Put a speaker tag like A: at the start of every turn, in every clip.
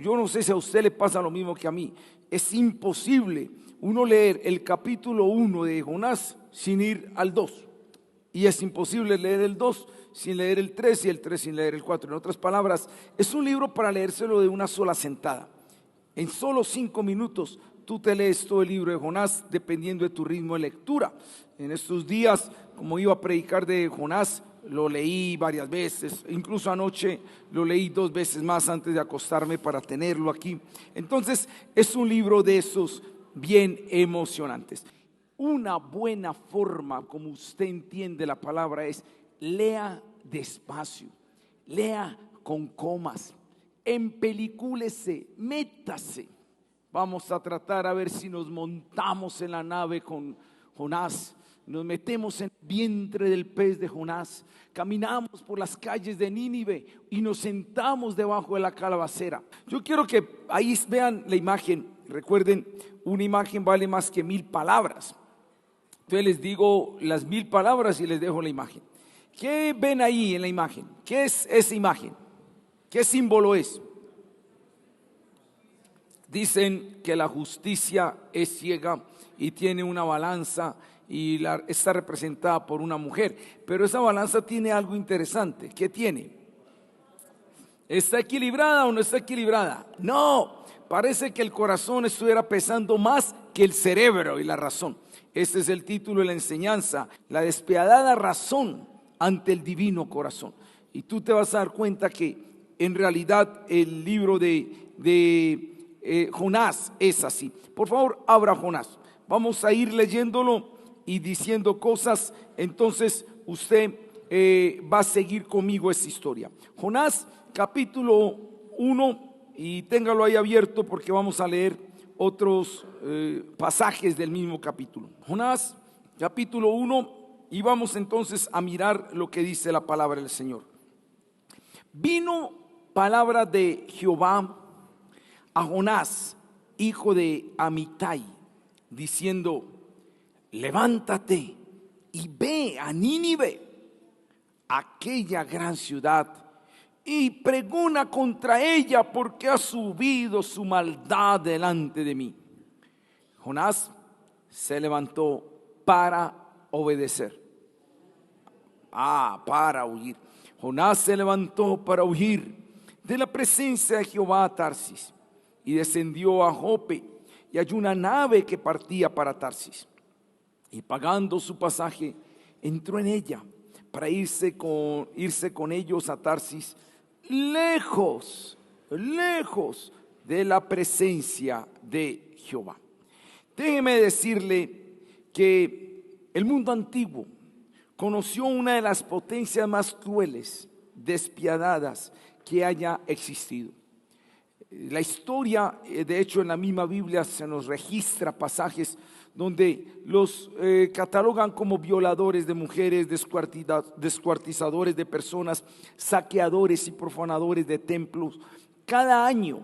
A: yo no sé si a usted le pasa lo mismo que a mí. Es imposible uno leer el capítulo 1 de Jonás sin ir al 2. Y es imposible leer el 2 sin leer el 3 y el 3 sin leer el 4. En otras palabras, es un libro para leérselo de una sola sentada. En solo 5 minutos tú te lees todo el libro de Jonás, dependiendo de tu ritmo de lectura. En estos días, como iba a predicar de Jonás, lo leí varias veces, incluso anoche lo leí 2 veces más antes de acostarme para tenerlo aquí. Entonces es un libro de esos bien emocionantes. Una buena forma como usted entiende la palabra es: lea despacio, lea con comas, empelicúlese, métase. Vamos a tratar a ver si nos montamos en la nave con Jonás, nos metemos en el vientre del pez de Jonás, caminamos por las calles de Nínive y nos sentamos debajo de la calabacera. Yo quiero que ahí vean la imagen. Recuerden, una imagen vale más que 1000 palabras. Entonces les digo las 1000 palabras y les dejo la imagen. ¿Qué ven ahí en la imagen? ¿Qué es esa imagen? ¿Qué símbolo es? Dicen que la justicia es ciega y tiene una balanza y está representada por una mujer, pero esa balanza tiene algo interesante. ¿Qué tiene? ¿Está equilibrada o no está equilibrada? No, parece que el corazón estuviera pesando más que el cerebro y la razón. Este es el título de la enseñanza: la despiadada razón ante el divino corazón. Y tú te vas a dar cuenta que en realidad el libro de Jonás es así. Por favor, abra Jonás. Vamos a ir leyéndolo y diciendo cosas. Entonces usted va a seguir conmigo esta historia. Jonás capítulo 1, y téngalo ahí abierto porque vamos a leer otros pasajes del mismo capítulo. Jonás capítulo 1, y vamos entonces a mirar lo que dice la palabra del Señor. Vino palabra de Jehová a Jonás, hijo de Amitai, diciendo: levántate y ve a Nínive, aquella gran ciudad, y pregona contra ella, porque ha subido su maldad delante de mí. Jonás se levantó para obedecer. Para huir. Jonás se levantó para huir de la presencia de Jehová a Tarsis, y descendió a Jope, y halló una nave que partía para Tarsis, y pagando su pasaje entró en ella para irse con ellos a Tarsis, lejos de la presencia de Jehová. Déjeme decirle que el mundo antiguo conoció una de las potencias más crueles, despiadadas que haya existido. La historia, de hecho, en la misma Biblia se nos registra pasajes donde los catalogan como violadores de mujeres, descuartizadores de personas, saqueadores y profanadores de templos. Cada año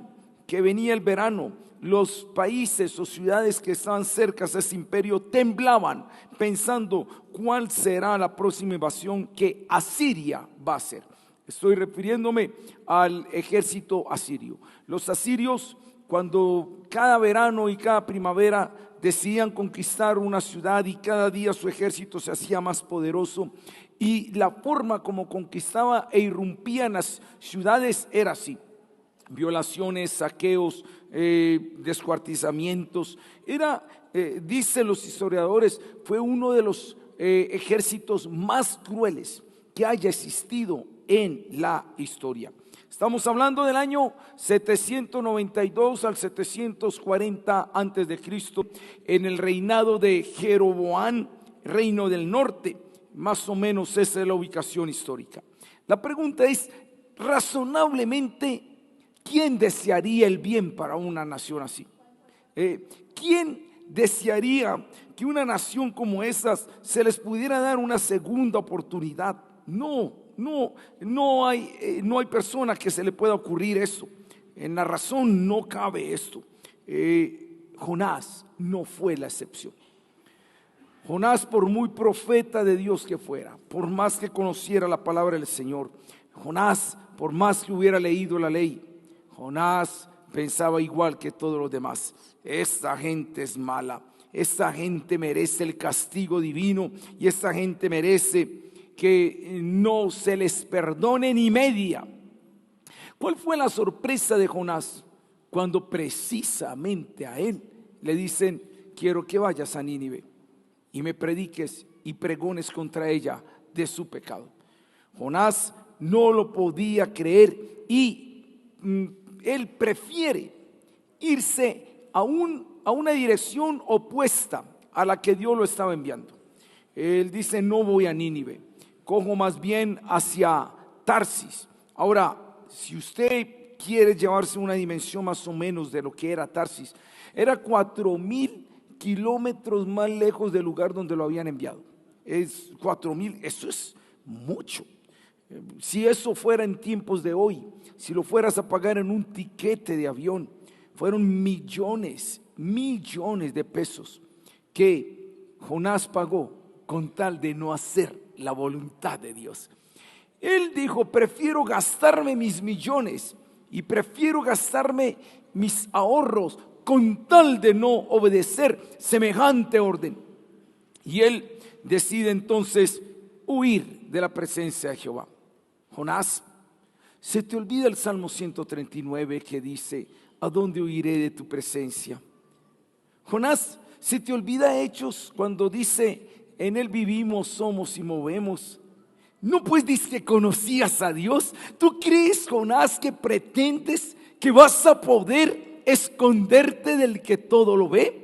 A: que venía el verano, los países o ciudades que estaban cerca de ese imperio temblaban pensando cuál será la próxima invasión que Asiria va a hacer. Estoy refiriéndome al ejército asirio. Los asirios, cuando cada verano y cada primavera decidían conquistar una ciudad, y cada día su ejército se hacía más poderoso, y la forma como conquistaba e irrumpía en las ciudades era así: violaciones, saqueos, descuartizamientos. Dicen los historiadores, fue uno de los ejércitos más crueles que haya existido en la historia. Estamos hablando del año 792 al 740 antes de Cristo, en el reinado de Jeroboam, reino del norte. Más o menos esa es la ubicación histórica. La pregunta es, razonablemente, ¿quién desearía el bien para una nación así? ¿Quién desearía que una nación como esas se les pudiera dar una segunda oportunidad? No hay persona que se le pueda ocurrir eso. En la razón no cabe esto. Jonás no fue la excepción. Jonás, por muy profeta de Dios que fuera, por más que conociera la palabra del Señor, Jonás, por más que hubiera leído la ley, Jonás pensaba igual que todos los demás: esta gente es mala, esta gente merece el castigo divino y esta gente merece que no se les perdone ni media. ¿Cuál fue la sorpresa de Jonás? Cuando precisamente a él le dicen: quiero que vayas a Nínive y me prediques y pregones contra ella de su pecado. Jonás no lo podía creer y él prefiere irse a una dirección opuesta a la que Dios lo estaba enviando. Él dice: no voy a Nínive, cojo más bien hacia Tarsis. Ahora, si usted quiere llevarse una dimensión más o menos de lo que era Tarsis, era 4,000 kilómetros más lejos del lugar donde lo habían enviado. Es 4,000, eso es mucho. Si eso fuera en tiempos de hoy, si lo fueras a pagar en un tiquete de avión, fueron millones de pesos que Jonás pagó con tal de no hacer la voluntad de Dios. Él dijo: prefiero gastarme mis millones y prefiero gastarme mis ahorros con tal de no obedecer semejante orden. Y él decide entonces huir de la presencia de Jehová. Jonás, se te olvida el Salmo 139 que dice: ¿a dónde huiré de tu presencia? Jonás, se te olvida Hechos cuando dice: en él vivimos, somos y movemos. No, pues dices que conocías a Dios. ¿Tú crees, Jonás, que pretendes que vas a poder esconderte del que todo lo ve?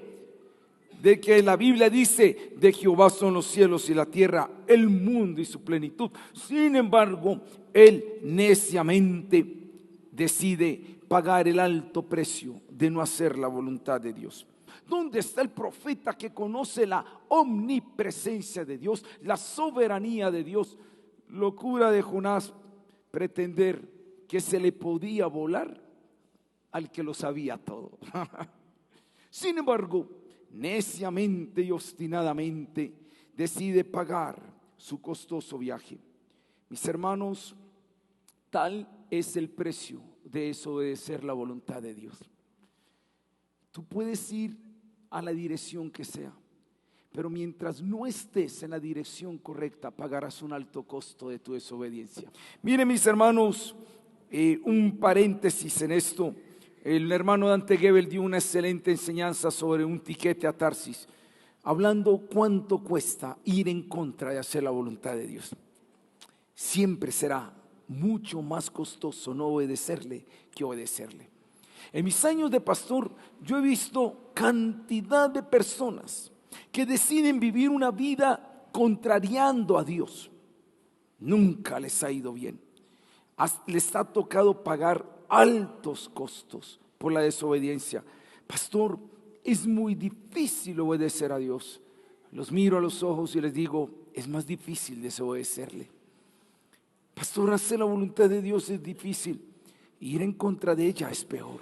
A: De que la Biblia dice: de Jehová son los cielos y la tierra, el mundo y su plenitud. Sin embargo, él neciamente decide pagar el alto precio de no hacer la voluntad de Dios. ¿Dónde está el profeta que conoce la omnipresencia de Dios, la soberanía de Dios? Locura de Jonás pretender que se le podía volar al que lo sabía todo. Sin embargo, neciamente y obstinadamente decide pagar su costoso viaje. Mis hermanos, tal es el precio de desobedecer la voluntad de Dios. Tú puedes ir a la dirección que sea, pero mientras no estés en la dirección correcta, pagarás un alto costo de tu desobediencia. Miren, mis hermanos, un paréntesis en esto. El hermano Dante Gebel dio una excelente enseñanza sobre un tiquete a Tarsis, hablando cuánto cuesta ir en contra de hacer la voluntad de Dios. Siempre será mucho más costoso no obedecerle que obedecerle. En mis años de pastor, yo he visto cantidad de personas que deciden vivir una vida contrariando a Dios. Nunca les ha ido bien. Les ha tocado pagar altos costos por la desobediencia. Pastor, es muy difícil obedecer a Dios. Los miro a los ojos y les digo: es más difícil desobedecerle. Pastor, hacer la voluntad de Dios es difícil, ir en contra de ella es peor.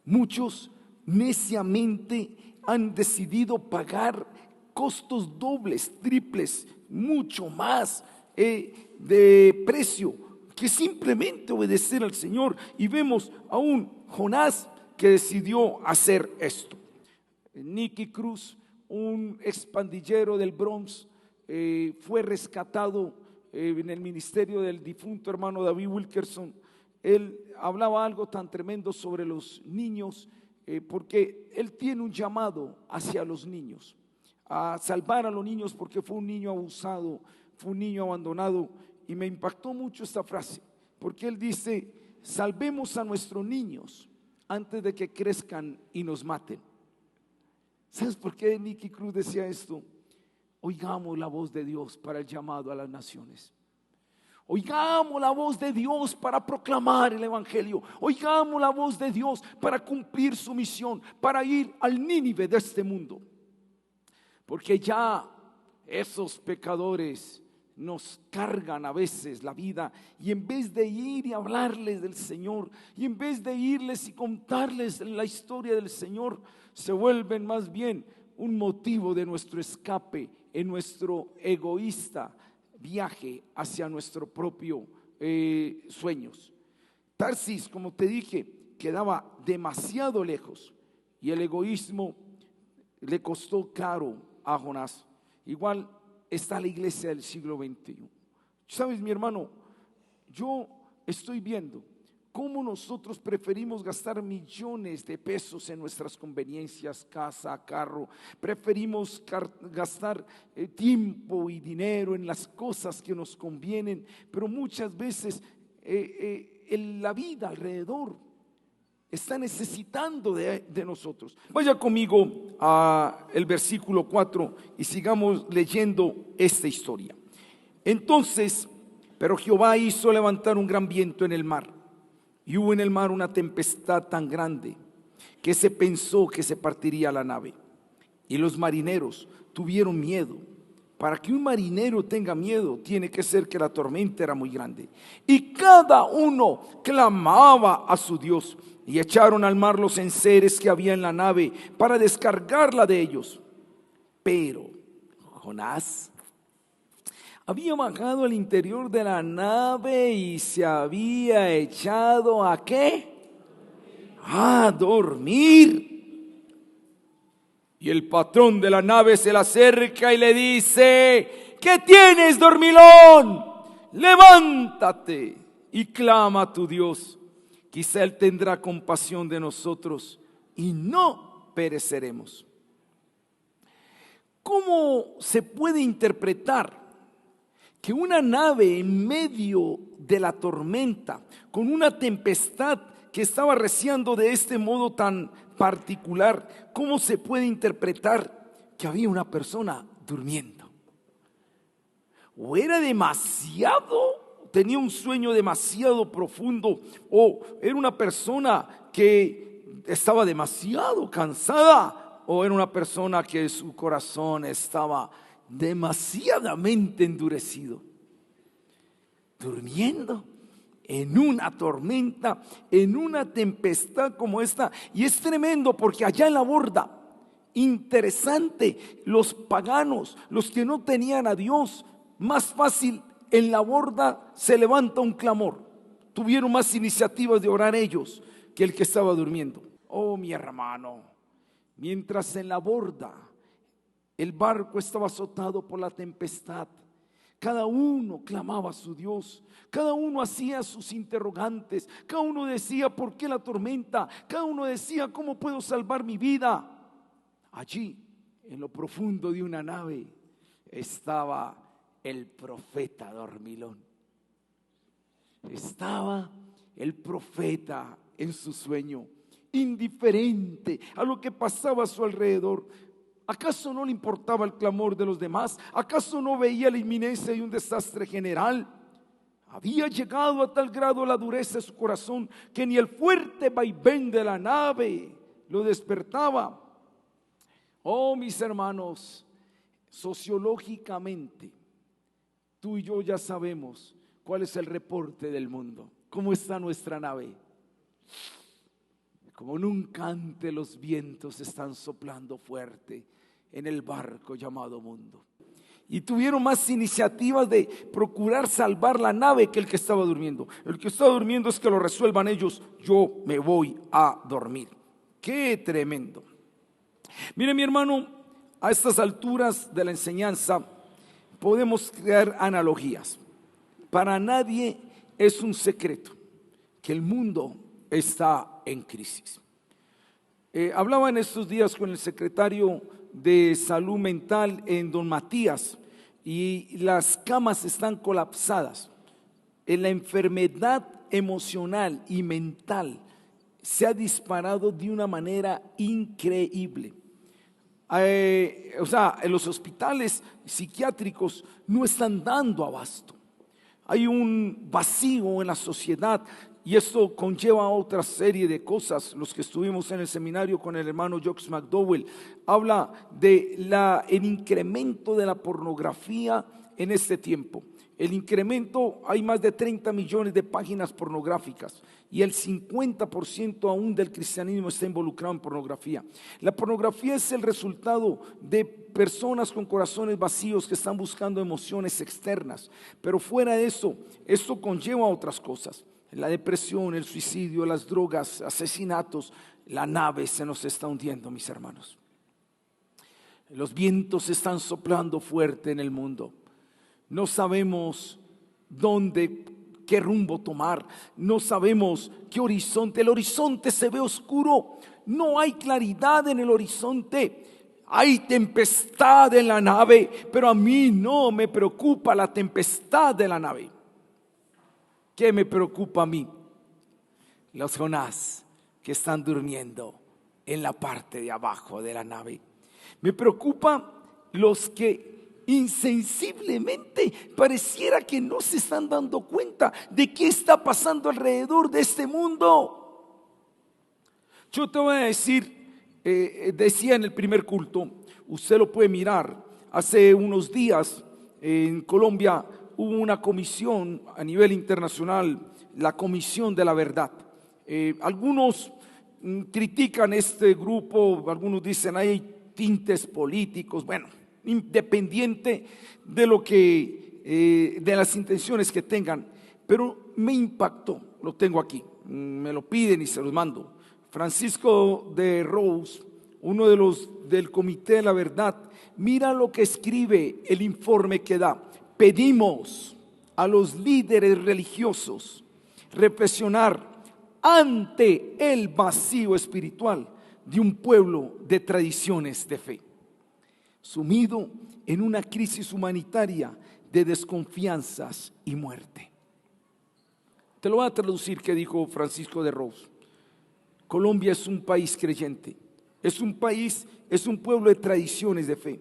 A: Muchos neciamente han decidido pagar costos dobles, triples, mucho más de precio que simplemente obedecer al Señor. Y vemos a un Jonás que decidió hacer esto. Nicky Cruz, un expandillero del Bronx, fue rescatado en el ministerio del difunto hermano David Wilkerson. Él hablaba algo tan tremendo sobre los niños, porque él tiene un llamado hacia los niños, a salvar a los niños, porque fue un niño abusado, fue un niño abandonado. Y me impactó mucho esta frase, porque él dice: salvemos a nuestros niños antes de que crezcan y nos maten. ¿Sabes por qué Nicky Cruz decía esto? Oigamos la voz de Dios para el llamado a las naciones. Oigamos la voz de Dios para proclamar el evangelio. Oigamos la voz de Dios para cumplir su misión, para ir al Nínive de este mundo. Porque ya esos pecadores nos cargan a veces la vida, y en vez de ir y hablarles del Señor, y en vez de irles y contarles la historia del Señor, se vuelven más bien un motivo de nuestro escape en nuestro egoísta viaje hacia nuestro propio sueños. Tarsis, como te dije, quedaba demasiado lejos y el egoísmo le costó caro a Jonás. Igual está la iglesia del siglo XXI. ¿Sabes, mi hermano? Yo estoy viendo cómo nosotros preferimos gastar millones de pesos en nuestras conveniencias, casa, carro. Preferimos gastar tiempo y dinero en las cosas que nos convienen, pero muchas veces la vida alrededor está necesitando de nosotros. Vaya conmigo a el versículo 4 y sigamos leyendo esta historia. Entonces, pero Jehová hizo levantar un gran viento en el mar, y hubo en el mar una tempestad tan grande que se pensó que se partiría la nave. Y los marineros tuvieron miedo. Para que un marinero tenga miedo, tiene que ser que la tormenta era muy grande. Y cada uno clamaba a su Dios. Y echaron al mar los enseres que había en la nave para descargarla de ellos. Pero Jonás había bajado al interior de la nave y se había echado ¿a qué? A dormir. Y el patrón de la nave se le acerca y le dice: ¿qué tienes, dormilón? Levántate y clama a tu Dios. Quizá Él tendrá compasión de nosotros y no pereceremos. ¿Cómo se puede interpretar que una nave en medio de la tormenta, con una tempestad que estaba arreciando de este modo tan particular, cómo se puede interpretar que había una persona durmiendo? O era demasiado, tenía un sueño demasiado profundo, o era una persona que estaba demasiado cansada, o era una persona que su corazón estaba demasiadamente endurecido, durmiendo en una tormenta, en una tempestad como esta. Y es tremendo porque allá en la borda, interesante, los paganos, los que no tenían a Dios, más fácil, en la borda se levanta un clamor. Tuvieron más iniciativas de orar ellos que el que estaba durmiendo. Oh, mi hermano, mientras en la borda el barco estaba azotado por la tempestad, cada uno clamaba a su Dios, cada uno hacía sus interrogantes, cada uno decía: ¿por qué la tormenta? Cada uno decía: ¿cómo puedo salvar mi vida? Allí, en lo profundo de una nave, estaba el profeta dormilón. Estaba el profeta en su sueño, indiferente a lo que pasaba a su alrededor. ¿Acaso no le importaba el clamor de los demás? ¿Acaso no veía la inminencia de un desastre general? Había llegado a tal grado la dureza de su corazón que ni el fuerte vaivén de la nave lo despertaba. Oh, mis hermanos, sociológicamente, tú y yo ya sabemos cuál es el reporte del mundo. ¿Cómo está nuestra nave? Como nunca antes los vientos están soplando fuerte en el barco llamado mundo. Y tuvieron más iniciativas de procurar salvar la nave que el que estaba durmiendo. El que estaba durmiendo es que lo resuelvan ellos. Yo me voy a dormir. ¡Qué tremendo! Mire, mi hermano, a estas alturas de la enseñanza podemos crear analogías. Para nadie es un secreto que el mundo está en crisis. Hablaba en estos días con el secretario de salud mental en Don Matías, y las camas están colapsadas. En la enfermedad emocional y mental se ha disparado de una manera increíble. En los hospitales psiquiátricos no están dando abasto. Hay un vacío en la sociedad y esto conlleva otra serie de cosas. Los que estuvimos en el seminario con el hermano Jocks McDowell habla de el incremento de la pornografía en este tiempo. El incremento, hay más de 30 millones de páginas pornográficas y el 50% aún del cristianismo está involucrado en pornografía. La pornografía es el resultado de personas con corazones vacíos que están buscando emociones externas, pero fuera de eso, esto conlleva otras cosas. La depresión, el suicidio, las drogas, asesinatos. La nave se nos está hundiendo, mis hermanos. Los vientos están soplando fuerte en el mundo. No sabemos dónde, qué rumbo tomar. No sabemos qué horizonte. El horizonte se ve oscuro. No hay claridad en el horizonte. Hay tempestad en la nave, pero a mí no me preocupa la tempestad de la nave. ¿Qué me preocupa a mí? Los Jonás que están durmiendo en la parte de abajo de la nave. Me preocupa los que insensiblemente pareciera que no se están dando cuenta de qué está pasando alrededor de este mundo. Yo te voy a decir, decía en el primer culto, usted lo puede mirar, hace unos días en Colombia hubo una comisión a nivel internacional, la Comisión de la Verdad. Algunos critican este grupo, algunos dicen hay tintes políticos, bueno, independiente de lo que, de las intenciones que tengan, pero me impactó, lo tengo aquí, me lo piden y se los mando. Francisco de Rose, uno de los del Comité de la Verdad, mira lo que escribe el informe que da. Pedimos a los líderes religiosos reflexionar ante el vacío espiritual de un pueblo de tradiciones de fe, sumido en una crisis humanitaria de desconfianzas y muerte. Te lo voy a traducir que dijo Francisco de Rose. Colombia es un país creyente, es un país, es un pueblo de tradiciones de fe.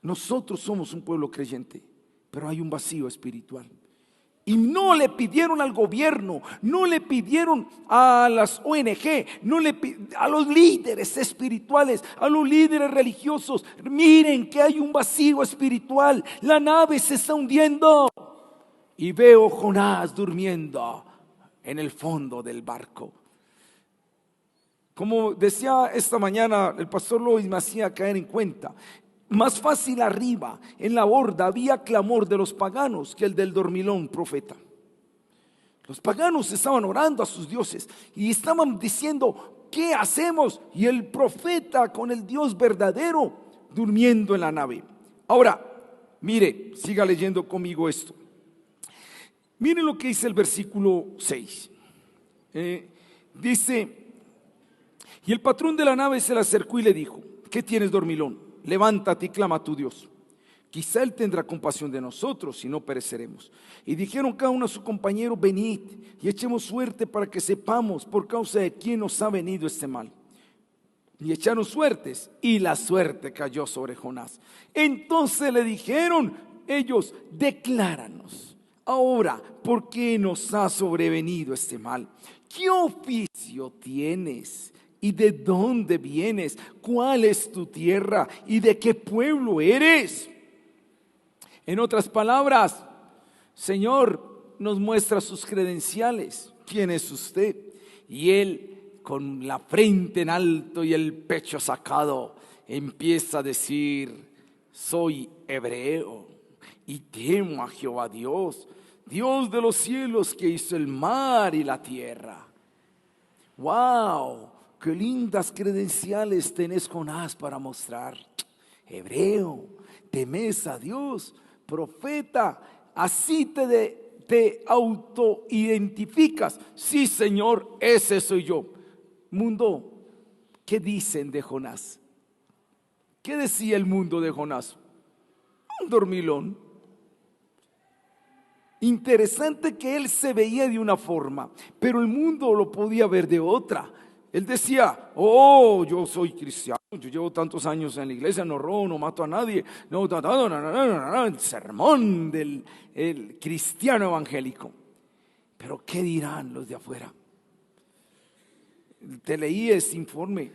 A: Nosotros somos un pueblo creyente, pero hay un vacío espiritual. Y no le pidieron al gobierno, no le pidieron a las ONG, a los líderes espirituales, a los líderes religiosos. Miren que hay un vacío espiritual, la nave se está hundiendo. Y veo Jonás durmiendo en el fondo del barco. Como decía esta mañana el pastor Lois, me hacía caer en cuenta. Más fácil arriba, en la borda, había clamor de los paganos que el del dormilón profeta. Los paganos estaban orando a sus dioses y estaban diciendo, ¿qué hacemos? Y el profeta con el Dios verdadero durmiendo en la nave. Ahora, mire, siga leyendo conmigo esto. Mire lo que dice el versículo 6. Dice, y el patrón de la nave se le acercó y le dijo, ¿qué tienes, dormilón? Levántate y clama a tu Dios. Quizá Él tendrá compasión de nosotros y no pereceremos. Y dijeron cada uno a su compañero, venid y echemos suerte para que sepamos por causa de quién nos ha venido este mal. Y echaron suertes y la suerte cayó sobre Jonás. Entonces le dijeron ellos, decláranos ahora por qué nos ha sobrevenido este mal. ¿Qué oficio tienes? ¿Y de dónde vienes? ¿Cuál es tu tierra? ¿Y de qué pueblo eres? En otras palabras, Señor nos muestra sus credenciales. ¿Quién es usted? Y él, con la frente en alto y el pecho sacado, empieza a decir, soy hebreo y temo a Jehová Dios, Dios de los cielos que hizo el mar y la tierra. ¡Wow! Qué lindas credenciales tenés, Jonás, para mostrar. Hebreo, temes a Dios, profeta, así te autoidentificas. Sí, Señor, ese soy yo. Mundo, ¿qué dicen de Jonás? ¿Qué decía el mundo de Jonás? Un dormilón. Interesante que él se veía de una forma, pero el mundo lo podía ver de otra. Él decía, oh, yo soy cristiano, yo llevo tantos años en la iglesia, no robo, no mato a nadie, el sermón del el cristiano evangélico. Pero ¿qué dirán los de afuera? Te leí ese informe,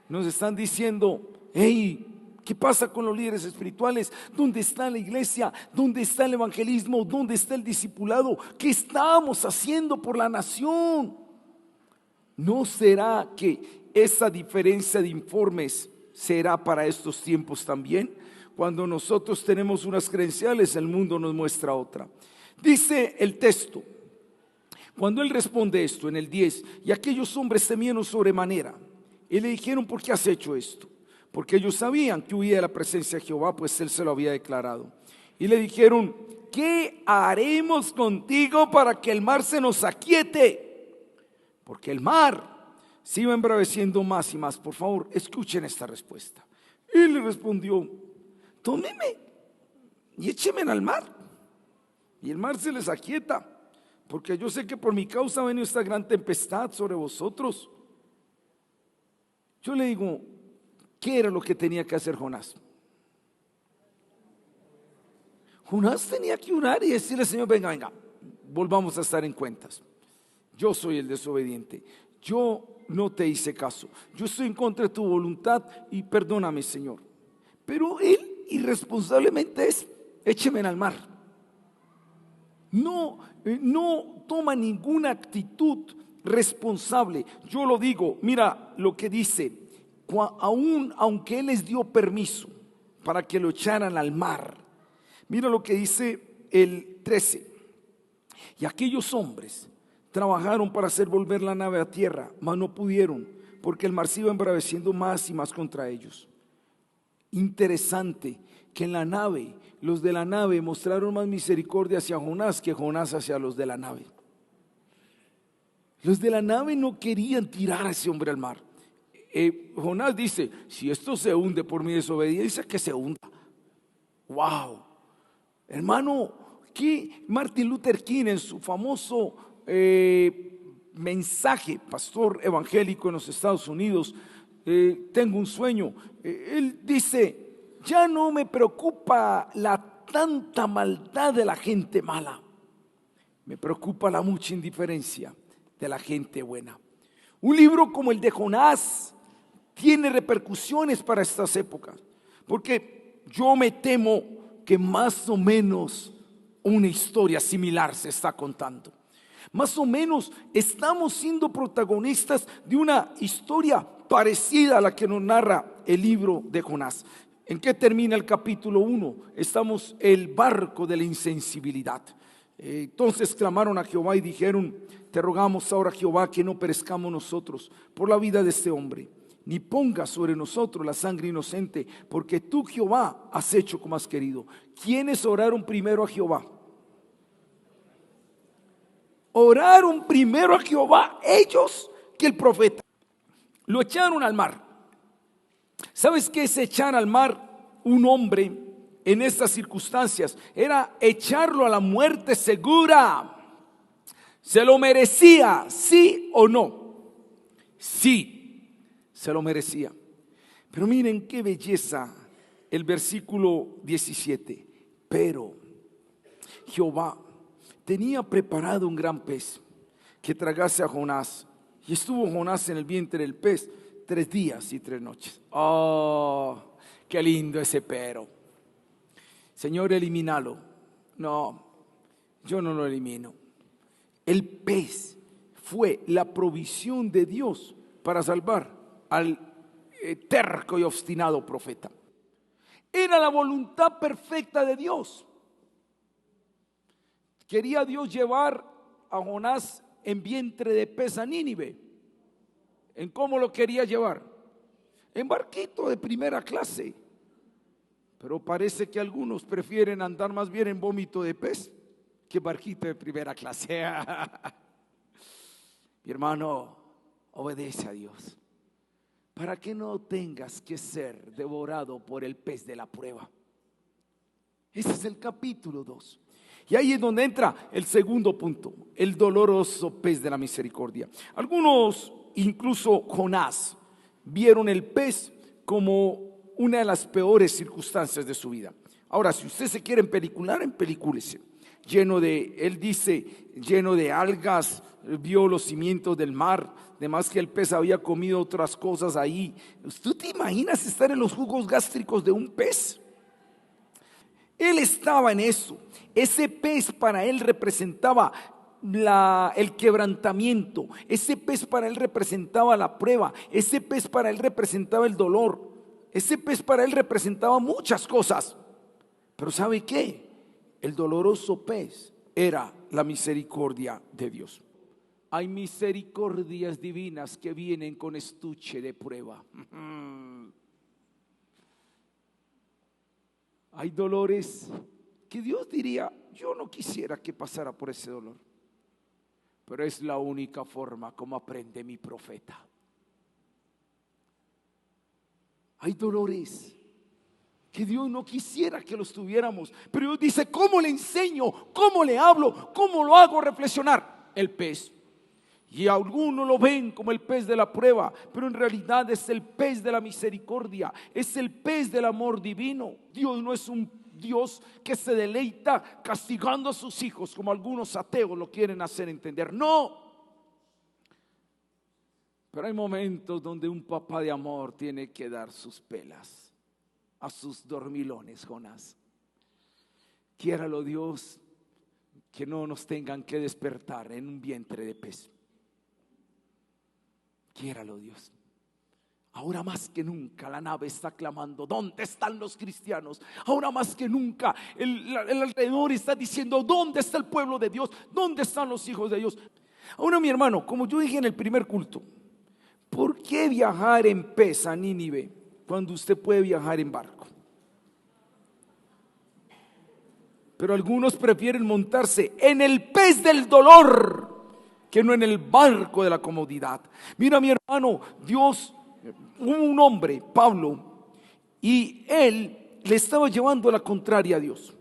A: nos están diciendo, hey, ¿qué pasa con los líderes espirituales? ¿Dónde está la iglesia? ¿Dónde está el evangelismo? ¿Dónde está el discipulado? ¿Qué estamos haciendo por la nación? ¿No será que esa diferencia de informes será para estos tiempos también? Cuando nosotros tenemos unas credenciales, el mundo nos muestra otra. Dice el texto, Cuando él responde esto en el 10, y aquellos hombres temieron sobremanera y le dijeron: ¿por qué has hecho esto? Porque ellos sabían que huía de la presencia de Jehová, pues él se lo había declarado. Y le dijeron: ¿qué haremos contigo para que el mar se nos aquiete? Porque el mar se iba embraveciendo más y más. Por favor, escuchen esta respuesta. Y le respondió: tómeme y écheme al mar, y el mar se les aquieta, porque yo sé que por mi causa ha venido esta gran tempestad sobre vosotros. Yo le digo, ¿qué era lo que tenía que hacer Jonás? Jonás tenía que orar y decirle: Señor, venga, volvamos a estar en cuentas. Yo soy el desobediente, yo no te hice caso, yo estoy en contra de tu voluntad y perdóname, Señor. Pero él irresponsablemente es: écheme al mar. No toma ninguna actitud responsable. Yo lo digo, mira lo que dice: aunque él les dio permiso para que lo echaran al mar. Mira lo que dice el 13. Y aquellos hombres trabajaron para hacer volver la nave a tierra, mas no pudieron, porque el mar se iba embraveciendo más y más contra ellos. Interesante que en la nave, los de la nave mostraron más misericordia hacia Jonás que Jonás hacia los de la nave. Los de la nave no querían tirar a ese hombre al mar. Jonás dice: si esto se hunde por mi desobediencia, que se hunda. Wow, hermano, que Martin Luther King en su famoso mensaje, pastor evangélico en los Estados Unidos, tengo un sueño, él dice: ya no me preocupa la tanta maldad de la gente mala, me preocupa la mucha indiferencia de la gente buena. Un libro como el de Jonás tiene repercusiones para estas épocas, porque yo me temo que más o menos una historia similar se está contando. Más o menos estamos siendo protagonistas de una historia parecida a la que nos narra el libro de Jonás. ¿En qué termina el capítulo 1? Estamos el barco de la insensibilidad. Entonces clamaron a Jehová y dijeron: te rogamos ahora, Jehová, que no perezcamos nosotros por la vida de este hombre, ni pongas sobre nosotros la sangre inocente, porque tú, Jehová, has hecho como has querido. ¿Quiénes oraron primero a Jehová? Oraron primero a Jehová ellos que el profeta. Lo echaron al mar. ¿Sabes qué es echar al mar un hombre en estas circunstancias? Era echarlo a la muerte segura. ¿Se lo merecía, sí o no? Sí, se lo merecía. Pero miren qué belleza el versículo 17. Pero Jehová tenía preparado un gran pez que tragase a Jonás, y estuvo Jonás en el vientre del pez 3 días y 3 noches. Oh, qué lindo ese pero. Señor, elimínalo. No, yo no lo elimino. El pez fue la provisión de Dios para salvar al terco y obstinado profeta. Era la voluntad perfecta de Dios. Quería Dios llevar a Jonás en vientre de pez a Nínive. ¿En cómo lo quería llevar? En barquito de primera clase. Pero parece que algunos prefieren andar más bien en vómito de pez que barquito de primera clase. Mi hermano, obedece a Dios para que no tengas que ser devorado por el pez de la prueba. Ese es el capítulo 2. Y ahí es donde entra el segundo punto: el doloroso pez de la misericordia. Algunos, incluso Jonás, vieron el pez como una de las peores circunstancias de su vida. Ahora, si usted se quiere empelicular, empelículese. Él dice, lleno de algas, vio los cimientos del mar, además que el pez había comido otras cosas ahí. ¿Tú te imaginas estar en los jugos gástricos de un pez? Él estaba en eso. Ese pez para él representaba el quebrantamiento. Ese pez para él representaba la prueba. Ese pez para él representaba el dolor. Ese pez para él representaba muchas cosas. Pero ¿sabe qué? El doloroso pez era la misericordia de Dios. Hay misericordias divinas que vienen con estuche de prueba. Hay dolores que Dios diría, yo no quisiera que pasara por ese dolor, pero es la única forma como aprende mi profeta. Hay dolores que Dios no quisiera que los tuviéramos, pero Dios dice, ¿cómo le enseño? ¿Cómo le hablo? ¿Cómo lo hago reflexionar? El pez. Y algunos lo ven como el pez de la prueba, pero en realidad es el pez de la misericordia, es el pez del amor divino. Dios no es un Dios que se deleita castigando a sus hijos como algunos ateos lo quieren hacer entender. No. Pero hay momentos donde un papá de amor tiene que dar sus pelas a sus dormilones, Jonás. Quiéralo Dios que no nos tengan que despertar en un vientre de pez. Quiéralo Dios. Ahora más que nunca la nave está clamando, ¿dónde están los cristianos? Ahora más que nunca el alrededor está diciendo, ¿dónde está el pueblo de Dios? ¿Dónde están los hijos de Dios? Ahora mi hermano, como yo dije en el primer culto, ¿por qué viajar en pez a Nínive cuando usted puede viajar en barco? Pero algunos prefieren montarse en el pez del dolor que no en el barco de la comodidad. Mira mi hermano, Dios, un hombre, Pablo, y él le estaba llevando a la contraria a Dios.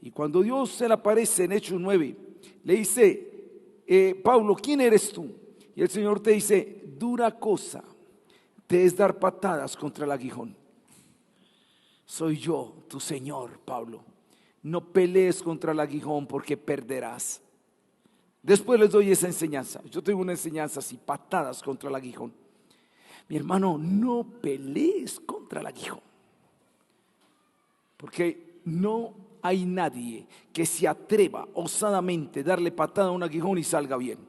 A: Y cuando Dios se le aparece en Hechos 9, le dice, Pablo, ¿quién eres tú? Y el Señor te dice, dura cosa te es dar patadas contra el aguijón. Soy yo, tu Señor, Pablo. No pelees contra el aguijón porque perderás. Después les doy esa enseñanza. Yo tengo una enseñanza así, patadas contra el aguijón. Mi hermano, no pelees contra el aguijón, porque no hay nadie que se atreva osadamente a darle patada a un aguijón y salga bien.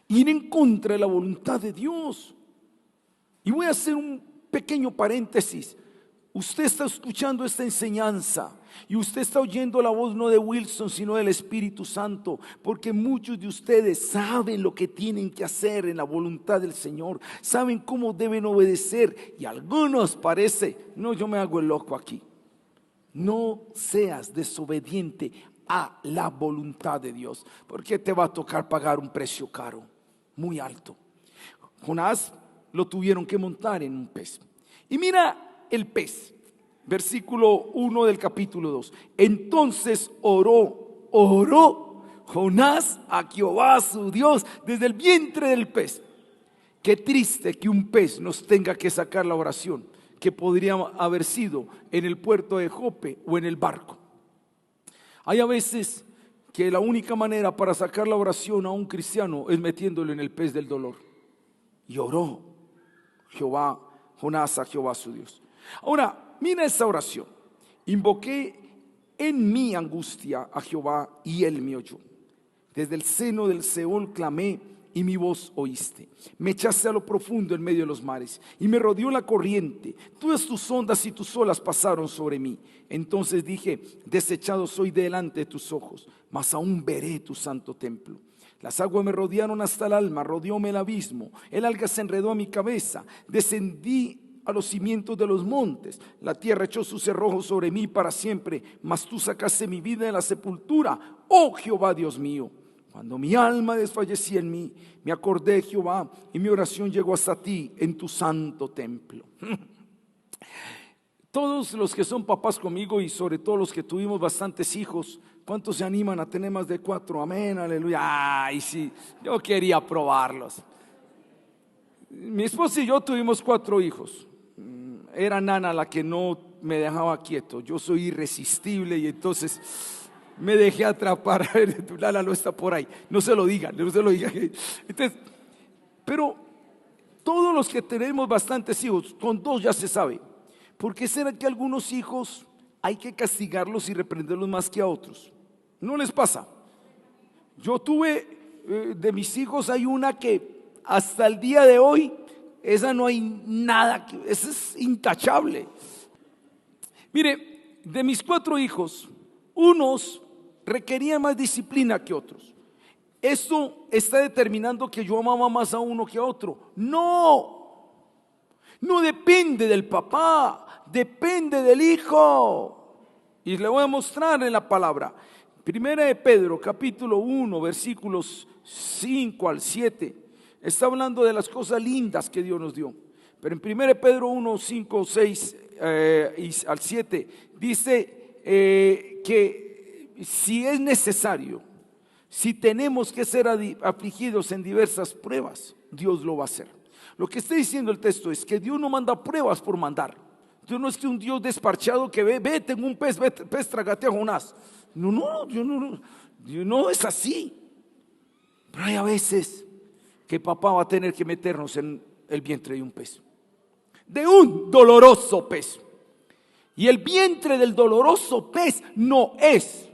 A: Ir en contra de la voluntad de Dios. Y voy a hacer un pequeño paréntesis. Usted está escuchando esta enseñanza y usted está oyendo la voz no de Wilson sino del Espíritu Santo, porque muchos de ustedes saben lo que tienen que hacer en la voluntad del Señor, saben cómo deben obedecer, y algunos parece, no, yo me hago el loco aquí. No seas desobediente a la voluntad de Dios, porque te va a tocar pagar un precio caro, muy alto. Jonás lo tuvieron que montar en un pez. Y mira el pez, versículo 1 del capítulo 2. Entonces oró Jonás a Jehová su Dios desde el vientre del pez. Qué triste que un pez nos tenga que sacar la oración, que podría haber sido en el puerto de Jope o en el barco. Hay a veces que la única manera para sacar la oración a un cristiano es metiéndolo en el pez del dolor. Y oró Jonás a Jehová su Dios. Ahora, mira esta oración. Invoqué en mi angustia a Jehová y él me oyó. Desde el seno del Seol clamé y mi voz oíste. Me echaste a lo profundo en medio de los mares y me rodeó la corriente. Todas tus ondas y tus olas pasaron sobre mí. Entonces dije, desechado soy delante de tus ojos, mas aún veré tu santo templo. Las aguas me rodearon hasta el alma, rodeóme el abismo, el alga se enredó a mi cabeza, descendí a los cimientos de los montes, la tierra echó sus cerrojos sobre mí para siempre, mas tú sacaste mi vida de la sepultura, oh Jehová Dios mío. Cuando mi alma desfallecía en mí, me acordé de Jehová y mi oración llegó hasta ti en tu santo templo. Todos los que son papás conmigo y sobre todo los que tuvimos bastantes hijos, ¿cuántos se animan a tener más de 4? Amén, aleluya. Ay, sí, yo quería probarlos. Mi esposa y yo tuvimos 4 hijos. Era Nana la que no me dejaba quieto. Yo soy irresistible y entonces me dejé atrapar. A ver, tu Lala no está por ahí. No se lo digan, no se lo digan. Entonces, pero todos los que tenemos bastantes hijos, con 2 ya se sabe. ¿Por qué será que algunos hijos hay que castigarlos y reprenderlos más que a otros? ¿No les pasa? Yo tuve, de mis hijos hay una que hasta el día de hoy, esa no hay nada, esa es intachable. Mire, de mis 4 hijos, unos requerían más disciplina que otros. ¿Esto está determinando que yo amaba más a uno que a otro? No, no depende del papá, depende del hijo. Y le voy a mostrar en la palabra. Primera de Pedro, capítulo 1, versículos 5 al 7. Está hablando de las cosas lindas que Dios nos dio. Pero en Primera de Pedro 1, 5, 6 y al 7 dice que si es necesario, si tenemos que ser afligidos en diversas pruebas, Dios lo va a hacer. Lo que está diciendo el texto es que Dios no manda pruebas por mandar. Dios no es que un Dios desparchado que ve, tengo un pez, pez, trágate a Jonás. No, Dios no es así. Pero hay a veces que papá va a tener que meternos en el vientre de un pez, de un doloroso pez. Y el vientre del doloroso pez no es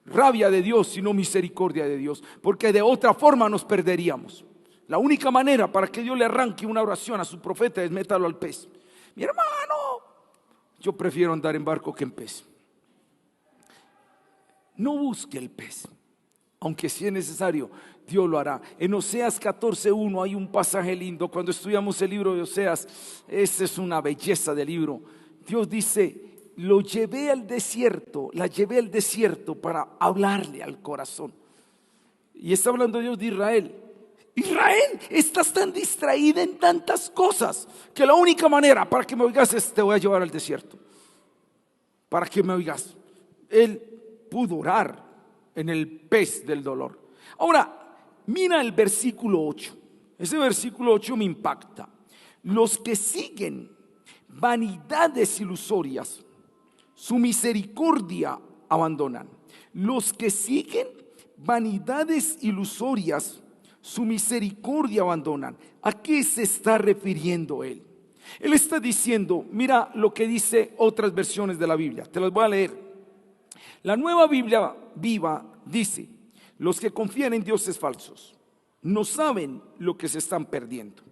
A: rabia de Dios, sino misericordia de Dios, porque de otra forma nos perderíamos. La única manera para que Dios le arranque una oración a su profeta es métalo al pez. Mi hermano, yo prefiero andar en barco que en pez. No busque el pez, aunque si es necesario, Dios lo hará. En Oseas 14:1 hay un pasaje lindo. Cuando estudiamos el libro de Oseas, esa es una belleza del libro. Dios dice: lo llevé al desierto, la llevé al desierto para hablarle al corazón. Y está hablando Dios de Israel. Israel, estás tan distraída en tantas cosas que la única manera para que me oigas es: te voy a llevar al desierto para que me oigas. Él pudo orar en el pez del dolor. Ahora, mira el versículo 8. Ese versículo 8 me impacta. Los que siguen vanidades ilusorias, su misericordia abandonan. Los que siguen vanidades ilusorias, su misericordia abandonan. ¿A qué se está refiriendo él? Él está diciendo, mira lo que dice otras versiones de la Biblia. Te las voy a leer. La Nueva Biblia Viva dice: los que confían en dioses falsos no saben lo que se están perdiendo.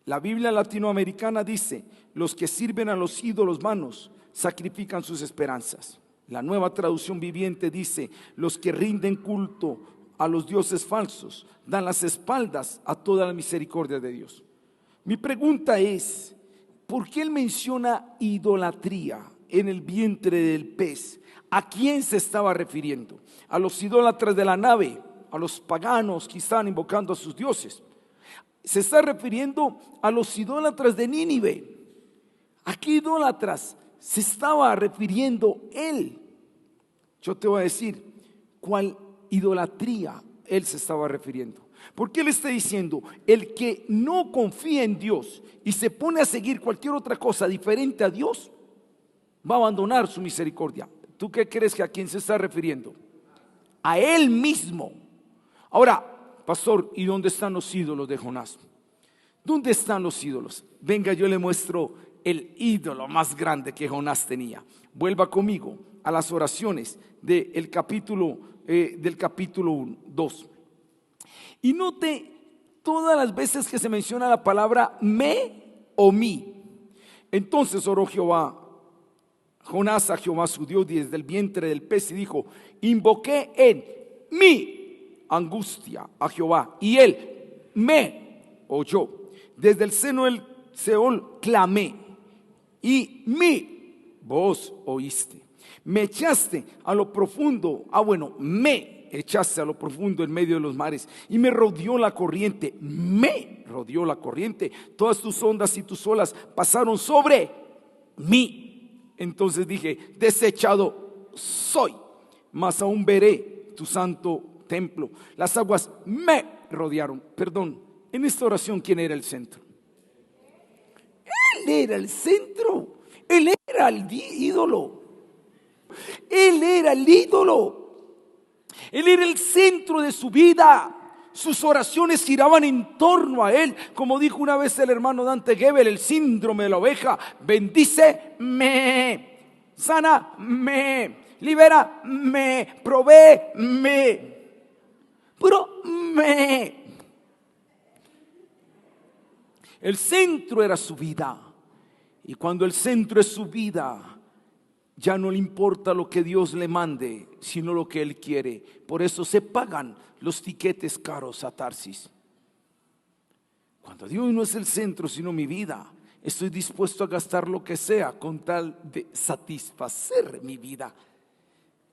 A: La Biblia latinoamericana dice: los que sirven a los ídolos vanos sacrifican sus esperanzas. La Nueva Traducción Viviente dice: los que rinden culto a los dioses falsos dan las espaldas a toda la misericordia de Dios. Mi pregunta es: ¿por qué él menciona idolatría en el vientre del pez? ¿A quién se estaba refiriendo? ¿A los idólatras de la nave? ¿A los paganos que estaban invocando a sus dioses? Se está refiriendo a los idólatras de Nínive. ¿A qué idólatras se estaba refiriendo él? Yo te voy a decir cuál idolatría él se estaba refiriendo. Porque él está diciendo: el que no confía en Dios y se pone a seguir cualquier otra cosa diferente a Dios, va a abandonar su misericordia. ¿Tú qué crees que a quién se está refiriendo? A él mismo. Ahora, pastor, ¿y dónde están los ídolos de Jonás? ¿Dónde están los ídolos? Venga, yo le muestro el ídolo más grande que Jonás tenía. Vuelva conmigo a las oraciones del capítulo 2. Y note todas las veces que se menciona la palabra me o mi. Entonces oró Jonás a Jehová su Dios desde el vientre del pez y dijo: invoqué en mi angustia a Jehová y él me oyó. Desde el seno del Seol clamé y mi voz oíste. Me echaste a lo profundo, me echaste a lo profundo en medio de los mares y me rodeó la corriente, todas tus ondas y tus olas pasaron sobre mí. Entonces dije: desechado soy, mas aún veré tu santo templo. Las aguas me rodearon. Perdón, en esta oración, ¿quién era el centro? Él era el centro. Él era el ídolo. Él era el ídolo. Él era el centro de su vida. Sus oraciones giraban en torno a él. Como dijo una vez el hermano Dante Gebel, el síndrome de la oveja: bendíceme, sáname, libérame, provéeme, puro me. El centro era su vida. Y cuando el centro es su vida, ya no le importa lo que Dios le mande, sino lo que Él quiere. Por eso se pagan los tiquetes caros a Tarsis. Cuando Dios no es el centro, sino mi vida, estoy dispuesto a gastar lo que sea con tal de satisfacer mi vida.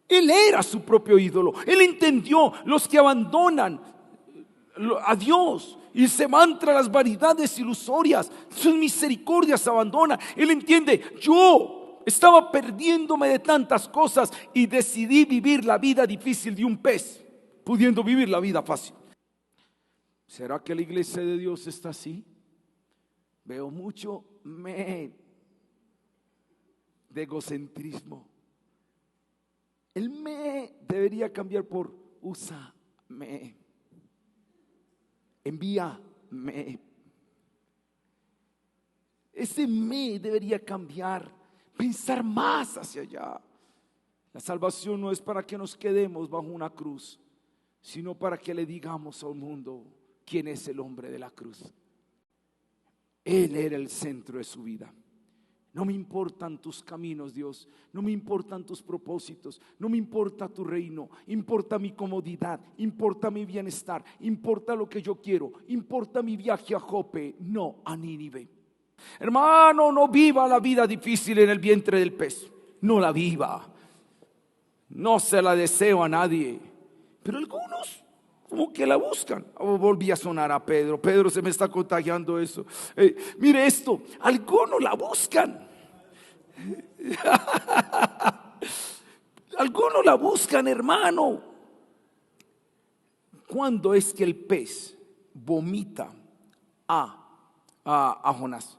A: Él era su propio ídolo. Él entendió: los que abandonan a Dios y se van tras las vanidades ilusorias, sus misericordias abandonan. Él entiende: yo estaba perdiéndome de tantas cosas y decidí vivir la vida difícil de un pez, pudiendo vivir la vida fácil. ¿Será que la iglesia de Dios está así? Veo mucho de egocentrismo. El me debería cambiar por úsame, envíame. Ese me debería cambiar, pensar más hacia allá. La salvación no es para que nos quedemos bajo una cruz, sino para que le digamos al mundo quién es el hombre de la cruz. Él era el centro de su vida. No me importan tus caminos, Dios. No me importan tus propósitos. No me importa tu reino. Importa mi comodidad. Importa mi bienestar. Importa lo que yo quiero. Importa mi viaje a Jope, no a Nínive. Hermano, no viva la vida difícil en el vientre del pez. No la viva. No se la deseo a nadie. Pero algunos como que la buscan. Volví a sonar a Pedro. Pedro, se me está contagiando eso. Mire esto, algunos la buscan. Algunos la buscan, hermano. ¿Cuándo es que el pez vomita a Jonás?